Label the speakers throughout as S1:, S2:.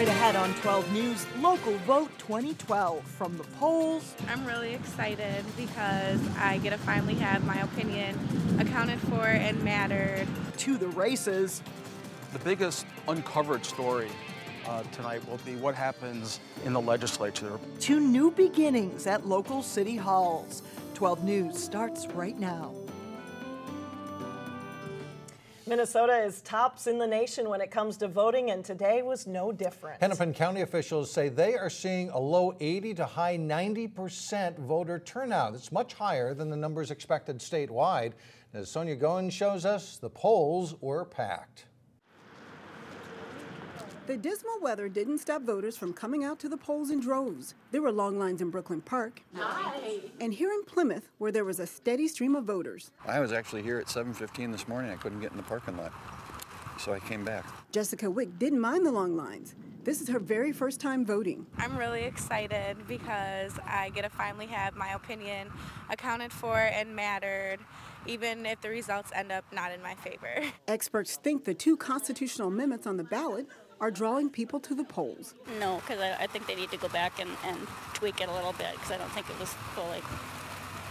S1: Straight ahead on 12 News, Local Vote 2012. From the polls,
S2: I'm really excited because I get to finally have my opinion accounted for and mattered.
S1: to the races.
S3: The biggest uncovered story tonight will be what happens in the legislature.
S1: To new beginnings at local city halls. 12 News starts right now.
S4: Minnesota is tops in the nation when it comes to voting, and today was no different.
S5: Hennepin County officials say they are seeing a low 80 to high 90% voter turnout. It's much higher than the numbers expected statewide. As Sonia Goins shows us, the polls were packed.
S6: The dismal weather didn't stop voters from coming out to the polls in droves. There were long lines in Brooklyn Park. Nice. And here in Plymouth, where there was a steady stream of voters.
S7: I was actually here at 7:15 this morning. I couldn't get in the parking lot, so I came back.
S6: Jessica Wick didn't mind the long lines. This is her very first time voting.
S2: I'm really excited because I get to finally have my opinion accounted for and mattered, even if the results end up not in my favor.
S6: Experts think the two constitutional amendments on the ballot are drawing people to the polls.
S8: No, because I think they need to go back and tweak it a little bit, because I don't think it was fully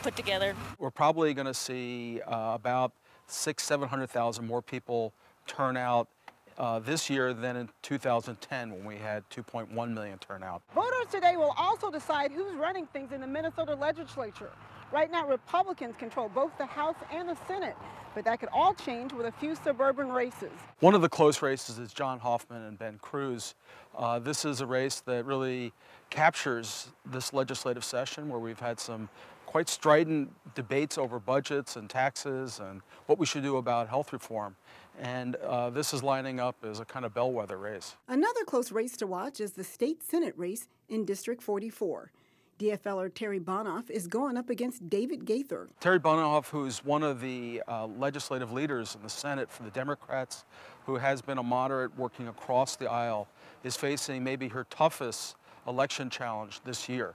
S8: put together.
S3: We're probably going to see about 700,000 more people turn out this year than in 2010 when we had 2.1 million turnout.
S9: Voters today will also decide who's running things in the Minnesota legislature. Right now, Republicans control both the House and the Senate, but that could all change with a few suburban races.
S3: One of the close races is John Hoffman and Ben Cruz. This is a race that really captures this legislative session where we've had some quite strident debates over budgets and taxes and what we should do about health reform. And this is lining up as a kind of bellwether race.
S6: Another close race to watch is the state Senate race in District 44. DFLer Terry Bonoff is going up against David Gaither.
S3: Terry Bonoff, who's one of the legislative leaders in the Senate for the Democrats, who has been a moderate working across the aisle, is facing maybe her toughest election challenge this year.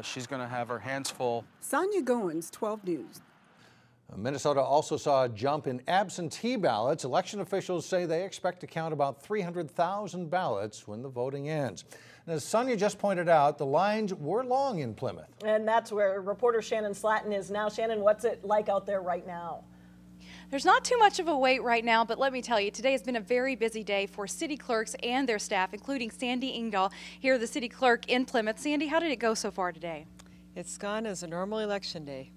S3: She's going to have her hands full.
S6: Sonia Goins, 12 News.
S5: Minnesota also saw a jump in absentee ballots. Election officials say they expect to count about 300,000 ballots when the voting ends. And as Sonia just pointed out, the lines were long in Plymouth.
S4: And that's where reporter Shannon Slatton is now. Shannon, what's it like out there right now?
S10: There's not too much of a wait right now, but let me tell you, today has been a very busy day for city clerks and their staff, including Sandy Ingdahl, here the city clerk in Plymouth. Sandy, how did it go so far today?
S11: It's gone as a normal election day.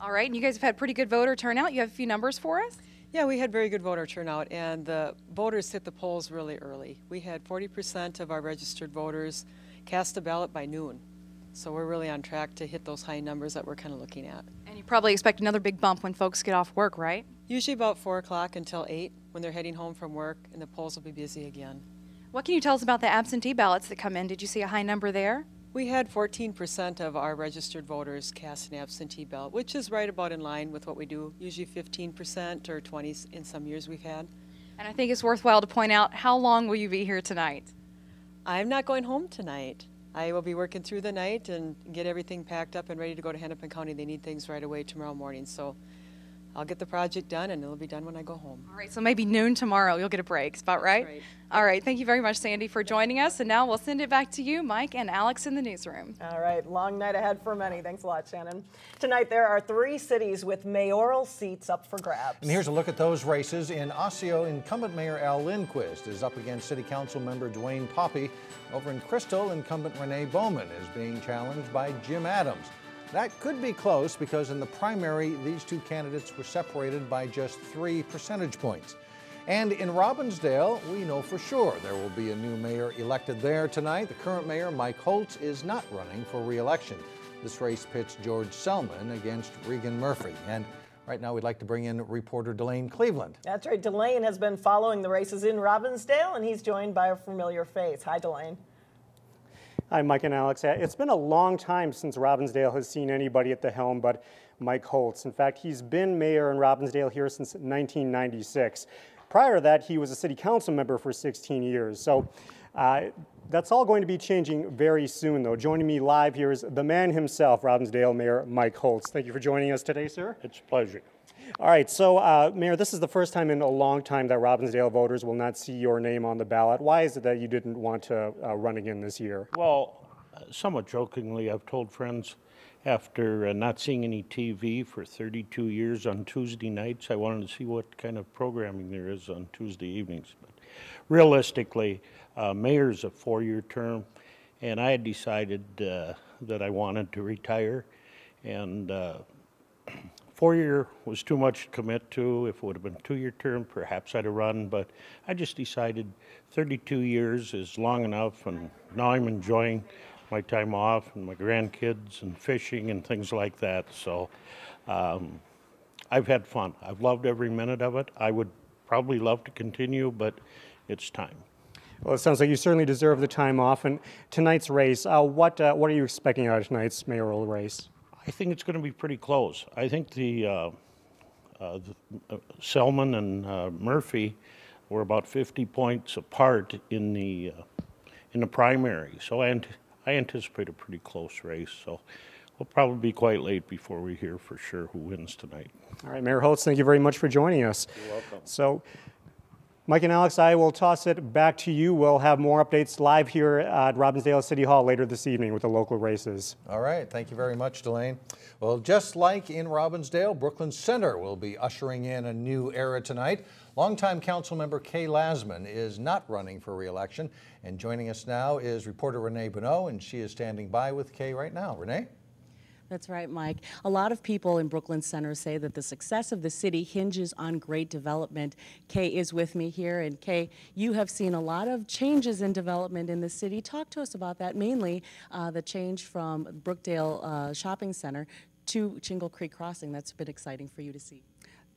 S10: All right, and you guys have had pretty good voter turnout. You have a few numbers for us?
S11: Yeah, we had very good voter turnout, and the voters hit the polls really early. We had 40% of our registered voters cast a ballot by noon. So we're really on track to hit those high numbers that we're kind of looking at.
S10: And you probably expect another big bump when folks get off work, right?
S11: Usually about 4 o'clock until 8 when they're heading home from work, and the polls will be busy again.
S10: What can you tell us about the absentee ballots that come in? Did you see a high number there?
S11: We had 14% of our registered voters cast an absentee ballot, which is right about in line with what we do, usually 15% or 20% in some years we've had.
S10: And I think it's worthwhile to point out, how long will you be here tonight?
S11: I'm not going home tonight. I will be working through the night and get everything packed up and ready to go to Hennepin County. They need things right away tomorrow morning, so I'll get the project done and it'll be done when I go home.
S10: All right, so maybe noon tomorrow you'll get a break, is about right?
S11: That's right.
S10: All right, thank you very much, Sandy, for joining us. And now we'll send it back to you, Mike and Alex in the newsroom.
S4: All right, long night ahead for many. Thanks a lot, Shannon. Tonight there are 3 cities with mayoral seats up for grabs.
S5: And here's a look at those races. In Osseo, incumbent Mayor Al Lindquist is up against City Council member Dwayne Poppy. Over in Crystal, incumbent Renee Bowman is being challenged by Jim Adams. That could be close because in the primary, these two candidates were separated by just 3 percentage points. And in Robbinsdale, we know for sure there will be a new mayor elected there tonight. The current mayor, Mike Holtz, is not running for re-election. This race pits George Selman against Regan Murphy. And right now we'd like to bring in reporter Delane Cleveland.
S4: That's right. Delane has been following the races in Robbinsdale, and he's joined by a familiar face. Hi, Delane.
S12: Hi, Mike and Alex. It's been a long time since Robbinsdale has seen anybody at the helm but Mike Holtz. In fact, he's been mayor in Robbinsdale here since 1996. Prior to that, he was a city council member for 16 years. So That's all going to be changing very soon, though. Joining me live here is the man himself, Robbinsdale Mayor Mike Holtz. Thank you for joining us today, sir.
S13: It's a pleasure.
S12: All right, so Mayor, this is the first time in a long time that Robbinsdale voters will not see your name on the ballot. Why is it that you didn't want to run again this year?
S13: Well, somewhat jokingly, I've told friends after not seeing any TV for 32 years on Tuesday nights, I wanted to see what kind of programming there is on Tuesday evenings. But realistically, mayor's a 4-year term, and I had decided that I wanted to retire, and 4-year was too much to commit to. If it would have been a 2-year term, perhaps I'd have run, but I just decided 32 years is long enough, and now I'm enjoying my time off and my grandkids and fishing and things like that. So I've had fun. I've loved every minute of it. I would probably love to continue, but it's time.
S12: Well, it sounds like you certainly deserve the time off. And tonight's race, what are you expecting out of tonight's mayoral race?
S13: I think it's going to be pretty close. I think the Selman and Murphy were about 50 points apart in the primary. So I anticipate a pretty close race. So we'll probably be quite late before we hear for sure who wins tonight.
S12: All right, Mayor Holtz, thank you very much for joining us.
S13: You're welcome.
S12: So, Mike and Alex, I will toss it back to you. We'll have more updates live here at Robbinsdale City Hall later this evening with the local races.
S5: All right, thank you very much, Delane. Well, just like in Robbinsdale, Brooklyn Center will be ushering in a new era tonight. Longtime council member Kay Lasman is not running for re-election, and joining us now is reporter Renee Bonneau, and she is standing by with Kay right now. Renee?
S14: That's right, Mike. A lot of people in Brooklyn Center say that the success of the city hinges on great development. Kay is with me here, and Kay, you have seen a lot of changes in development in the city. Talk to us about that, mainly the change from Brookdale Shopping Center to Shingle Creek Crossing. That's been exciting for you to see.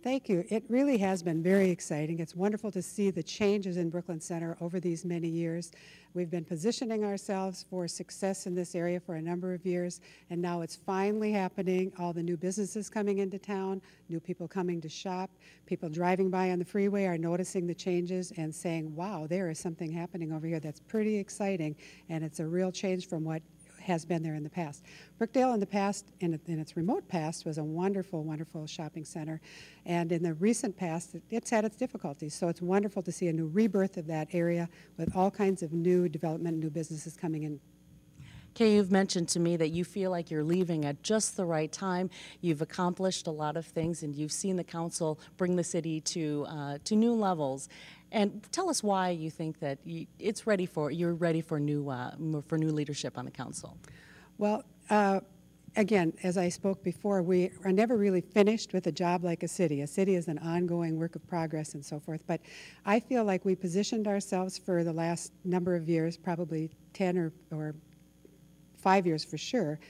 S15: Thank you. It really has been very exciting. It's wonderful to see the changes in Brooklyn Center over these many years. We've been positioning ourselves for success in this area for a number of years, and now it's finally happening. All the new businesses coming into town, new people coming to shop, people driving by on the freeway are noticing the changes and saying, wow, there is something happening over here that's pretty exciting, and it's a real change from what has been there in the past. Brookdale in the past, in its remote past, was a wonderful, wonderful shopping center. And in the recent past, it's had its difficulties. So it's wonderful to see a new rebirth of that area with all kinds of new development, new businesses coming in.
S14: Kay, you've mentioned to me that you feel like you're leaving at just the right time. You've accomplished a lot of things, and you've seen the council bring the city to new levels. And tell us why you think that you're ready for new leadership on the council.
S15: Well, again, as I spoke before, we are never really finished with a job like a city. A city is an ongoing work of progress and so forth. But I feel like we positioned ourselves for the last number of years, probably 10 or 5 years for sure,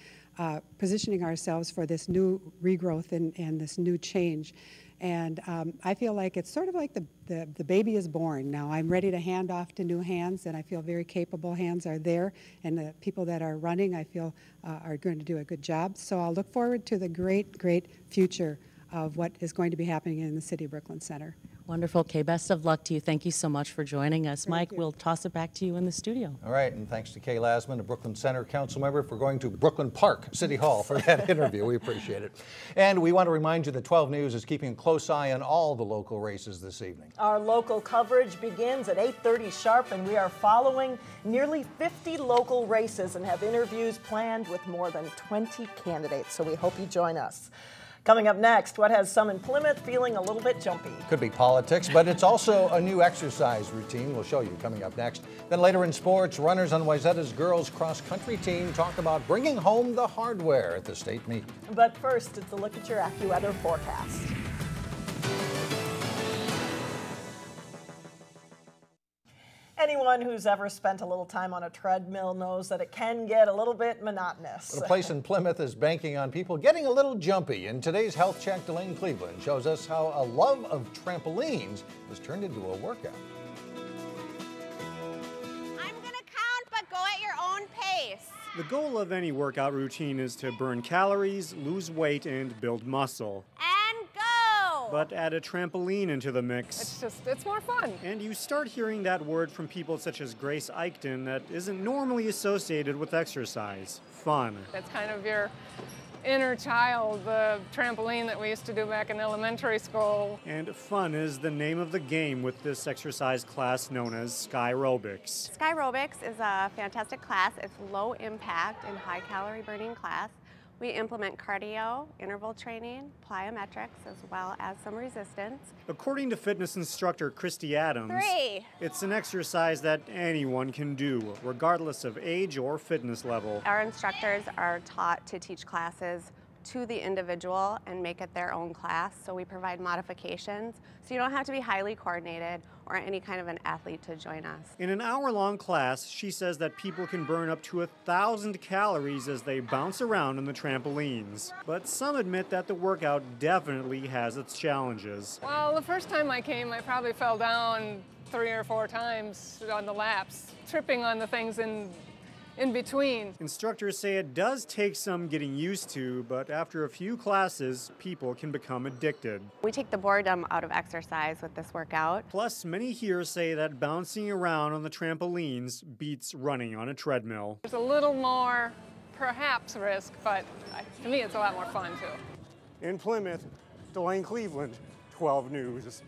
S15: positioning ourselves for this new regrowth and this new change. And I feel like it's sort of like the baby is born. Now I'm ready to hand off to new hands, and I feel very capable hands are there, and the people that are running I feel are going to do a good job. So I'll look forward to the great, great future of what is going to be happening in the City of Brooklyn Center.
S14: Wonderful, Kay. Best of luck to you. Thank you so much for joining us. Mike, we'll toss it back to you in the studio.
S5: All right, and thanks to Kay Lasman, a Brooklyn Center council member, for going to Brooklyn Park City Hall for that interview. We appreciate it. And we want to remind you that 12 News is keeping a close eye on all the local races this evening.
S4: Our local coverage begins at 8:30 sharp, and we are following nearly 50 local races and have interviews planned with more than 20 candidates. So we hope you join us. Coming up next, what has some in Plymouth feeling a little bit jumpy?
S5: Could be politics, but it's also a new exercise routine. We'll show you coming up next. Then later in sports, runners on Wayzata's girls cross-country team talk about bringing home the hardware at the state meet.
S4: But first, it's a look at your AccuWeather forecast. Anyone who's ever spent a little time on a treadmill knows that it can get a little bit monotonous.
S5: But a place in Plymouth is banking on people getting a little jumpy. In today's Health Check, Delane Cleveland shows us how a love of trampolines has turned into a workout.
S16: I'm gonna count, but go at your own pace.
S12: The goal of any workout routine is to burn calories, lose weight, and build muscle.
S16: And go!
S12: But add a trampoline into the mix.
S17: It's more fun.
S12: And you start hearing that word from people such as Grace Eichten that isn't normally associated with exercise. Fun.
S17: That's kind of your inner child, the trampoline that we used to do back in elementary school.
S12: And fun is the name of the game with this exercise class known as Skyrobics.
S16: Skyrobics is a fantastic class. It's low impact and high calorie burning class. We implement cardio, interval training, plyometrics, as well as some resistance.
S12: According to fitness instructor Christy Adams,
S16: 3.
S12: It's an exercise that anyone can do, regardless of age or fitness level.
S16: Our instructors are taught to teach classes to the individual and make it their own class, so we provide modifications, so you don't have to be highly coordinated or any kind of an athlete to join us.
S12: In an hour-long class, she says that people can burn up to 1,000 calories as they bounce around on the trampolines. But some admit that the workout definitely has its challenges.
S17: Well, the first time I came, I probably fell down 3 or 4 times on the laps, tripping on the things in between.
S12: Instructors say it does take some getting used to, but after a few classes, people can become addicted.
S16: We take the boredom out of exercise with this workout.
S12: Plus, many here say that bouncing around on the trampolines beats running on a treadmill.
S17: There's a little more, perhaps, risk, but to me it's a lot more fun, too.
S12: In Plymouth, Delane Cleveland, 12 News.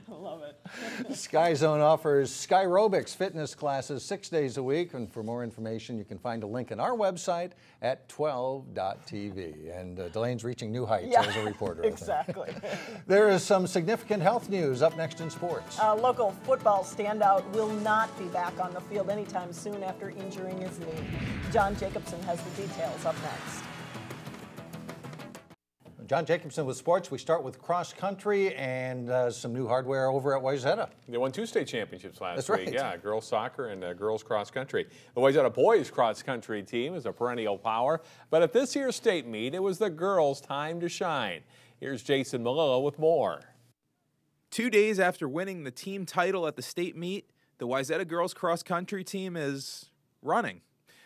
S4: Love it.
S5: Sky Zone offers Skyrobics fitness classes 6 days a week, and for more information you can find a link on our website at 12.tv. And Delane's reaching new heights as a reporter.
S4: Exactly.
S5: There is some significant health news up next in sports.
S4: Local football standout will not be back on the field anytime soon after injuring his knee. John Jacobson has the details up next.
S5: John Jacobson with sports. We start with cross country and some new hardware over at Wayzata.
S18: They won 2 state championships last
S5: week.
S18: Right. Yeah, girls soccer and girls cross country. The Wayzata boys cross country team is a perennial power, but at this year's state meet, it was the girls' time to shine. Here's Jason Malillo with more.
S19: 2 days after winning the team title at the state meet, the Wayzata girls cross country team is running.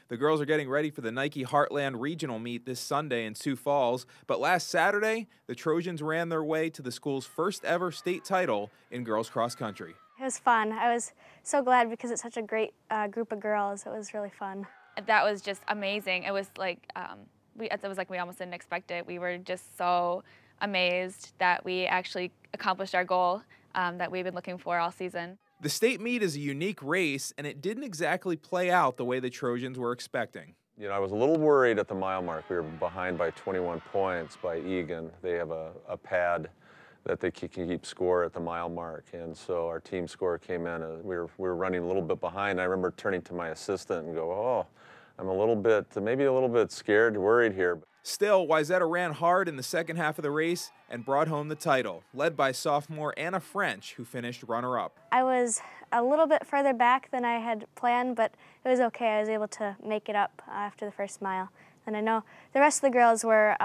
S19: The girls are getting ready for the Nike Heartland Regional meet this Sunday in Sioux Falls, but last Saturday, the Trojans ran their way to the school's first ever state title in girls cross country.
S20: It was fun. I was so glad because it's such a great group of girls. It was really fun.
S21: That was just amazing. It was like we almost didn't expect it. We were just so amazed that we actually accomplished our goal that we've been looking for all season.
S19: The state meet is a unique race, and it didn't exactly play out the way the Trojans were expecting.
S22: You know, I was a little worried at the mile mark. We were behind by 21 points by Egan. They have a pad that they can keep score at the mile mark, and so our team score came in. We were running a little bit behind. I remember turning to my assistant and go, "Oh, I'm maybe a little bit scared, worried here."
S19: Still, Wayzata ran hard in the second half of the race and brought home the title, led by sophomore Anna French, who finished runner-up.
S20: I was a little bit further back than I had planned, but it was okay. I was able to make it up after the first mile. And I know the rest of the girls were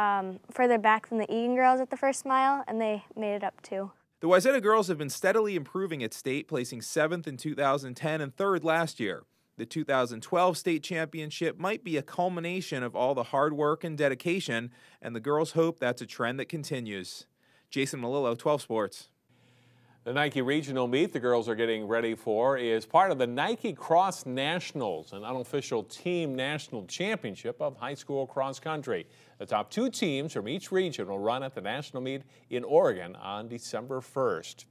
S20: further back than the Egan girls at the first mile, and they made it up too.
S19: The Wayzata girls have been steadily improving at state, placing 7th in 2010 and 3rd last year. The 2012 state championship might be a culmination of all the hard work and dedication, and the girls hope that's a trend that continues. Jason Malillo, 12 Sports.
S18: The Nike Regional meet the girls are getting ready for is part of the Nike Cross Nationals, an unofficial team national championship of high school cross country. The top 2 teams from each region will run at the national meet in Oregon on December 1st.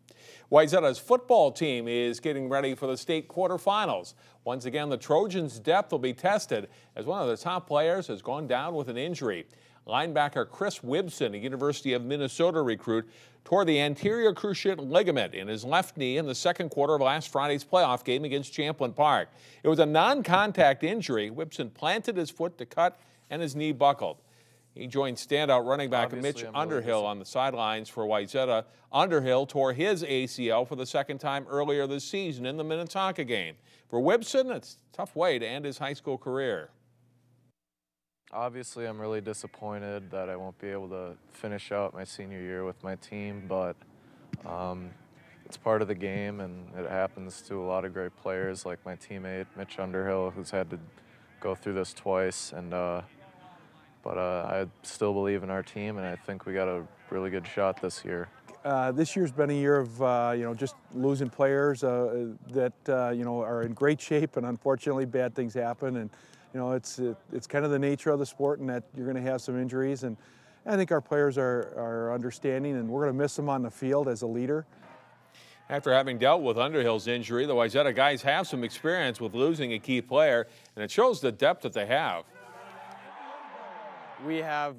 S18: Wayzata's football team is getting ready for the state quarterfinals. Once again, the Trojans' depth will be tested as one of their top players has gone down with an injury. Linebacker Chris Wibson, a University of Minnesota recruit, tore the anterior cruciate ligament in his left knee in the second quarter of last Friday's playoff game against Champlin Park. It was a non-contact injury. Wibson planted his foot to cut and his knee buckled. He joined standout running back Mitch Underhill on the sidelines for Wayzata. Underhill tore his ACL for the second time earlier this season in the Minnetonka game. For Wibson, it's a tough way to end his high school career.
S23: Obviously, I'm really disappointed that I won't be able to finish out my senior year with my team, but it's part of the game, and it happens to a lot of great players like my teammate Mitch Underhill, who's had to go through this twice. And but I still believe in our team, and I think we got a really good shot this year.
S1: This year's been a year of just losing players that are in great shape, and unfortunately bad things happen. And it's kind of the nature of the sport, and that you're going to have some injuries. And I think our players are understanding, and we're going to miss them on the field as a leader.
S18: After having dealt with Underhill's injury, the Wayzata guys have some experience with losing a key player, and it shows the depth that they have.
S2: We have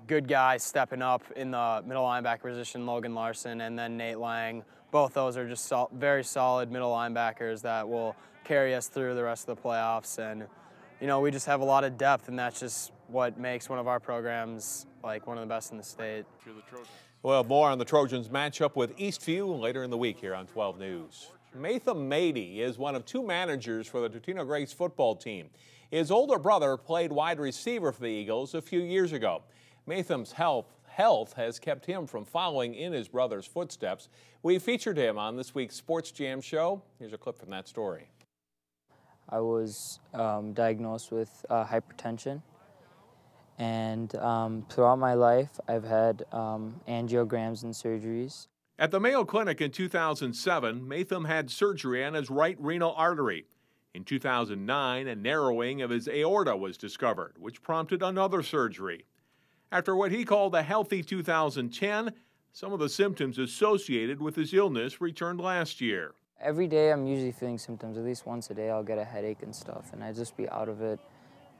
S2: good guys stepping up in the middle linebacker position, Logan Larson and then Nate Lang. Both those are just very solid middle linebackers that will carry us through the rest of the playoffs. And, we just have a lot of depth, and that's just what makes one of our programs like one of the best in the state.
S18: Well, more on the Trojans matchup with Eastview later in the week here on 12 News. Maythum Mehdi is one of 2 managers for the Totino Grace football team. His older brother played wide receiver for the Eagles a few years ago. Maythum's health has kept him from following in his brother's footsteps. We featured him on this week's Sports Jam show. Here's a clip from that story.
S7: I was diagnosed with hypertension, and throughout my life I've had angiograms and surgeries.
S18: At the Mayo Clinic in 2007, Maythum had surgery on his right renal artery. In 2009, a narrowing of his aorta was discovered, which prompted another surgery. After what he called a healthy 2010, some of the symptoms associated with his illness returned last year.
S7: Every day I'm usually feeling symptoms. At least once a day I'll get a headache and stuff, and I just be out of it.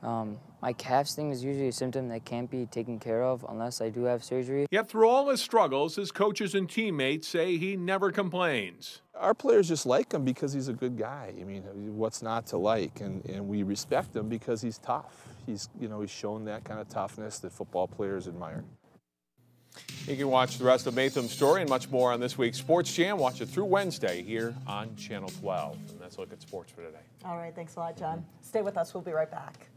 S7: My calf sting is usually a symptom that can't be taken care of unless I do have surgery.
S18: Yet through all his struggles, his coaches and teammates say he never complains.
S24: Our players just like him because he's a good guy. I mean, what's not to like? And we respect him because he's tough. He's shown that kind of toughness that football players admire.
S18: You can watch the rest of Maythum's story and much more on this week's Sports Jam. Watch it through Wednesday here on Channel 12. And that's a look at sports for today.
S4: All right, thanks a lot, John. Stay with us. We'll be right back.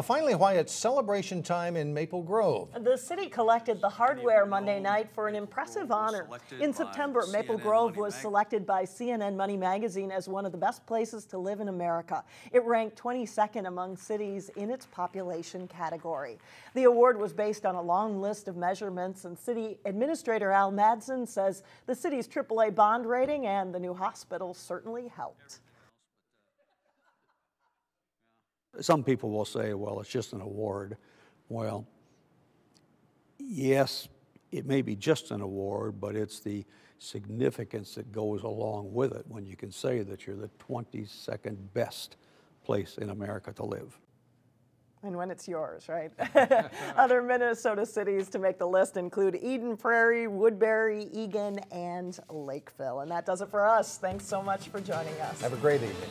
S5: Finally, why it's celebration time in Maple Grove.
S4: The city collected the hardware Monday night for an impressive honor. In September, Maple Grove was selected by CNN Money Magazine as one of the best places to live in America. It ranked 22nd among cities in its population category. The award was based on a long list of measurements, and City Administrator Al Madsen says the city's AAA bond rating and the new hospital certainly helped.
S25: Some people will say, well, it's just an award. Well, yes, it may be just an award, but it's the significance that goes along with it when you can say that you're the 22nd best place in America to live.
S4: And when it's yours, right? Other Minnesota cities to make the list include Eden Prairie, Woodbury, Eagan, and Lakeville. And that does it for us. Thanks so much for joining us.
S5: Have a great evening.